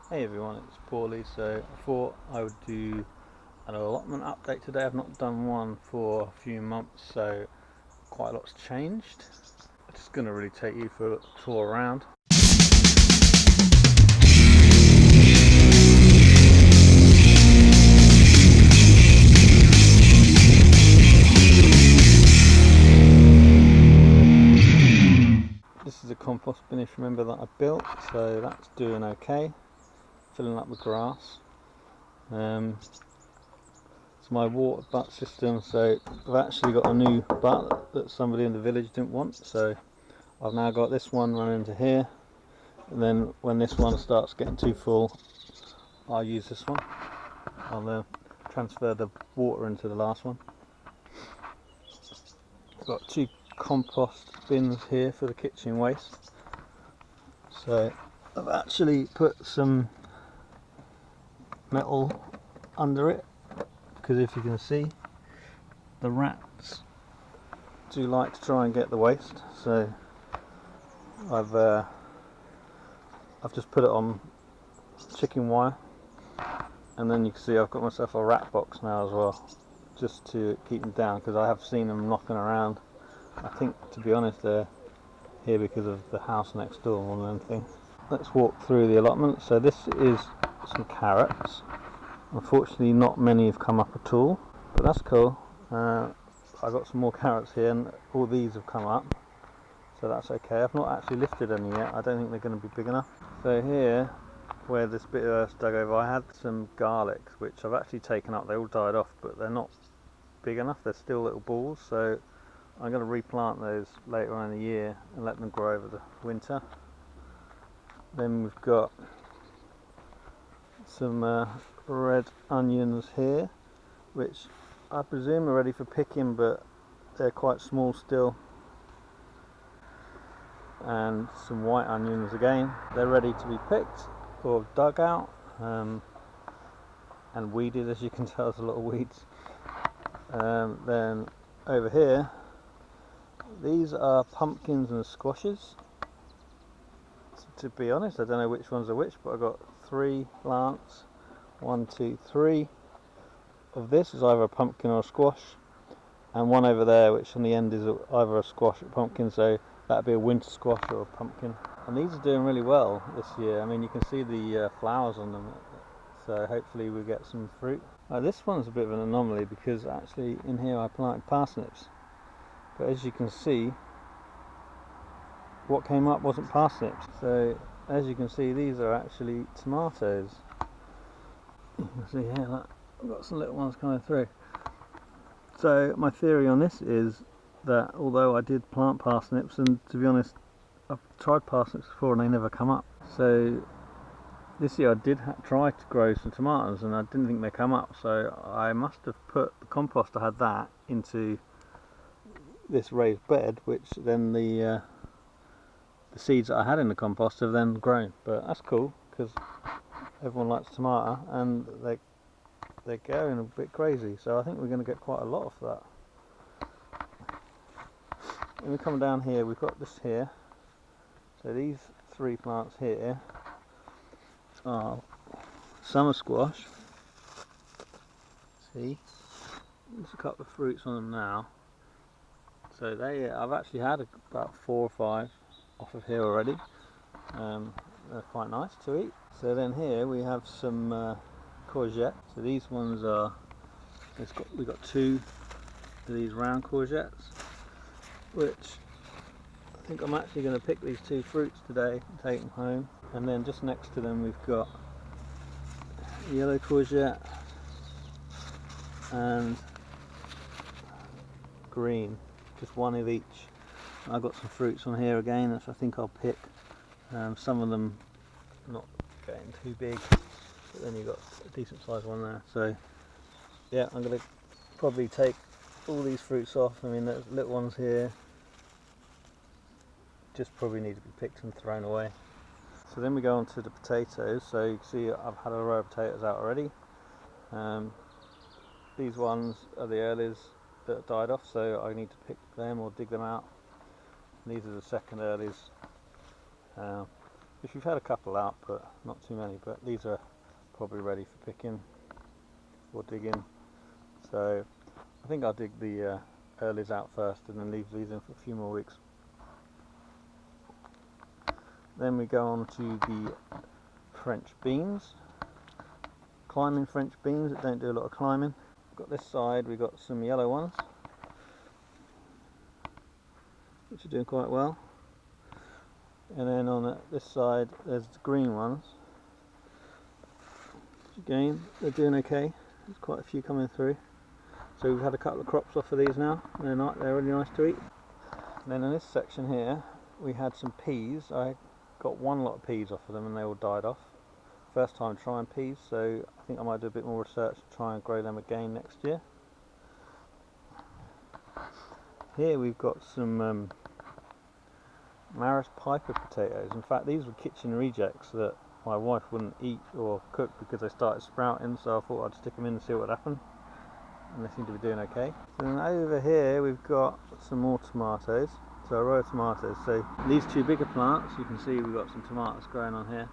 Hey everyone, it's Pauley. So I thought I would do an allotment update today. I've not done one for a few months, so quite a lot's changed. I'm just going to really take you for a tour around. This is a compost finish, remember, that I built, so that's doing okay. Filling up with grass. It's my water butt system, so I've actually got a new butt that somebody in the village didn't want, so I've now got this one running into here, and then when this one starts getting too full, I'll use this one. I'll transfer the water into the last one. I've got 2 compost bins here for the kitchen waste, so I've actually put some metal under it, because if you can see, the rats do like to try and get the waste, so I've just put it on chicken wire, and then you can see I've got myself a rat box now as well, just to keep them down, because I have seen them knocking around. I think, to be honest, they're here because of the house next door more than anything. Let's walk through the allotment. So this is some carrots. Unfortunately not many have come up at all, but that's cool. I got some more carrots here, and all these have come up, so that's okay. I've not actually lifted any yet. I don't think they're going to be big enough. So here, where this bit of earth's dug over, I had some garlics which I've actually taken up. They all died off, but they're not big enough. They're still little balls, so I'm going to replant those later on in the year and let them grow over the winter. Then we've got some red onions here, which I presume are ready for picking, but they're quite small still. And some white onions again. They're ready to be picked or dug out and weeded. As you can tell, there's a lot of weeds. Then over here, these are pumpkins and squashes. To be honest, I don't know which ones are which, but I've got 3 plants. 1, 2, 3 of this is either a pumpkin or a squash, and one over there which on the end is either a squash or a pumpkin, so that'd be a winter squash or a pumpkin. And these are doing really well this year. I mean, you can see the flowers on them, so hopefully we get some fruit. This one's a bit of an anomaly, because actually in here I planted parsnips, but as you can see, what came up wasn't parsnips. So as you can see, these are actually tomatoes. You can see here, look, I've got some little ones coming through. So my theory on this is that although I did plant parsnips, and to be honest, I've tried parsnips before and they never come up, so this year I did try to grow some tomatoes and I didn't think they come up, so I must have put the compost I had that into this raised bed, which then the seeds that I had in the compost have then grown. But that's cool, because everyone likes tomato and they're going a bit crazy, so I think we're going to get quite a lot of that. When we come down here, we've got this here. So these 3 plants here are summer squash. See, there's a couple of fruits on them now. So I've actually had about 4 or 5 off of here already. They're quite nice to eat. So then here we have some courgette. So these ones are, we've got 2 of these round courgettes, which I think I'm actually going to pick these 2 fruits today and take them home. And then just next to them we've got yellow courgette and green, just 1 of each. I've got some fruits on here again, which I think I'll pick. Some of them not getting too big, but then you've got a decent sized one there. So yeah, I'm going to probably take all these fruits off. I mean, there's little ones here, just probably need to be picked and thrown away. So then we go on to the potatoes. So you can see I've had a row of potatoes out already. These ones are the earlies that died off, so I need to pick them or dig them out. And these are the second earlies, if you've had a couple out, but not too many, but these are probably ready for picking or digging. So I think I'll dig the earlies out first and then leave these in for a few more weeks. Then we go on to the French beans. Climbing French beans that don't do a lot of climbing. Got this side, we've got some yellow ones, which are doing quite well. And then on this side, there's the green ones. Again, they're doing okay. There's quite a few coming through. So we've had a couple of crops off of these now. They're really nice to eat. And then in this section here, we had some peas. I got one lot of peas off of them and they all died off. First time trying peas, so I think I might do a bit more research to try and grow them again next year. Here we've got some Maris Piper potatoes. In fact, these were kitchen rejects that my wife wouldn't eat or cook because they started sprouting, so I thought I'd stick them in and see what would happen. And they seem to be doing okay. And over here we've got some more tomatoes, so a row of tomatoes. So these two bigger plants, you can see we've got some tomatoes growing on here,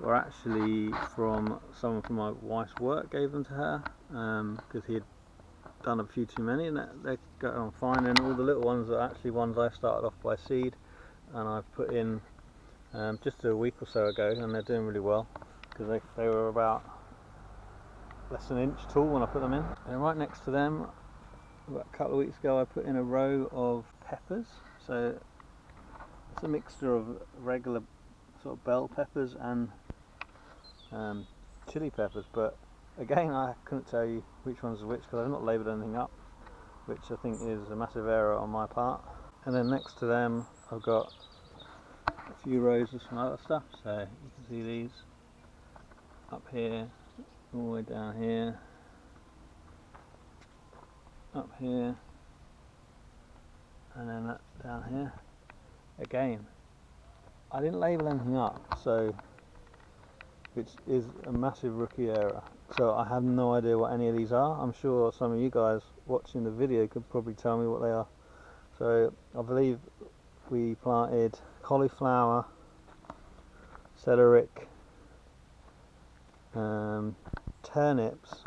were actually from someone from my wife's work gave them to her because he had done a few too many, and they're going on fine. And all the little ones are actually ones I started off by seed and I've put in just a week or so ago, and they're doing really well because they were about less than an inch tall when I put them in. And right next to them, about a couple of weeks ago, I put in a row of peppers. So it's a mixture of regular sort of bell peppers and chili peppers, but again I couldn't tell you which ones are which because I've not labelled anything up, which I think is a massive error on my part. And then next to them I've got a few rows of some other stuff, so you can see these up here, all the way down here, up here, and then that down here. Again, I didn't label anything up, so which is a massive rookie error. So I have no idea what any of these are. I'm sure some of you guys watching the video could probably tell me what they are. So I believe we planted cauliflower, celery, turnips,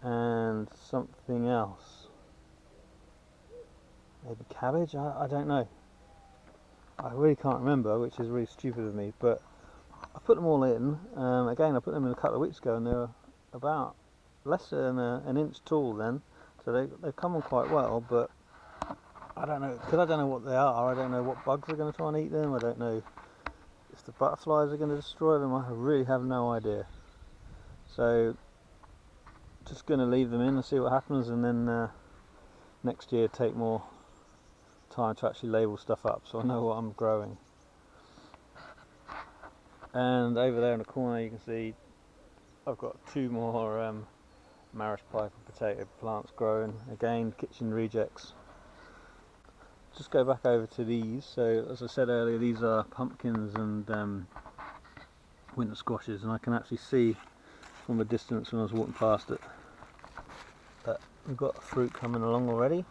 and something else. Maybe cabbage? I don't know. I really can't remember, which is really stupid of me, but I put them all in. Again, I put them in a couple of weeks ago and they were about less than an inch tall then, so they've come on quite well, but I don't know, because I don't know what they are. I don't know what bugs are going to try and eat them. I don't know if the butterflies are going to destroy them. I really have no idea. So just going to leave them in and see what happens, and then next year take more time to actually label stuff up so I know what I'm growing. And over there in the corner you can see I've got two more Maris Piper potato plants growing, again kitchen rejects. Just go back over to these. So as I said earlier, these are pumpkins and winter squashes, and I can actually see from a distance when I was walking past it that we've got fruit coming along already.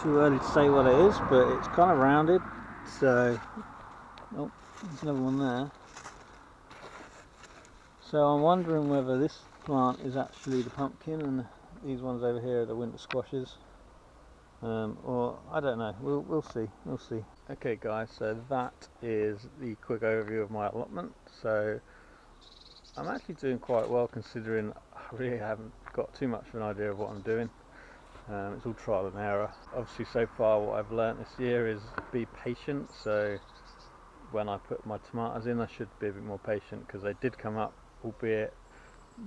Too early to say what it is, but it's kind of rounded. So, oh, there's another one there. So I'm wondering whether this plant is actually the pumpkin and these ones over here are the winter squashes, or I don't know. We'll see. Okay guys, so that is the quick overview of my allotment. So I'm actually doing quite well considering I really haven't got too much of an idea of what I'm doing. It's all trial and error. Obviously so far what I've learnt this year is be patient, so when I put my tomatoes in I should be a bit more patient, because they did come up, albeit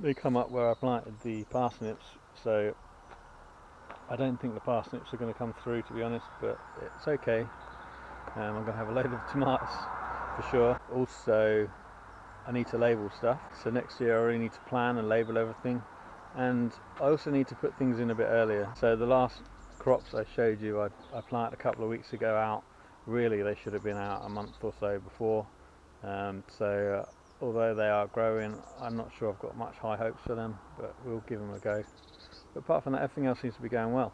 they come up where I planted the parsnips, so I don't think the parsnips are going to come through, to be honest, but it's okay. I'm going to have a load of tomatoes for sure. Also I need to label stuff, so next year I really need to plan and label everything. And I also need to put things in a bit earlier. So the last crops I showed you, I planted a couple of weeks ago out. Really they should have been out a month or so before. Although they are growing, I'm not sure I've got much high hopes for them, but we'll give them a go. But apart from that, everything else seems to be going well.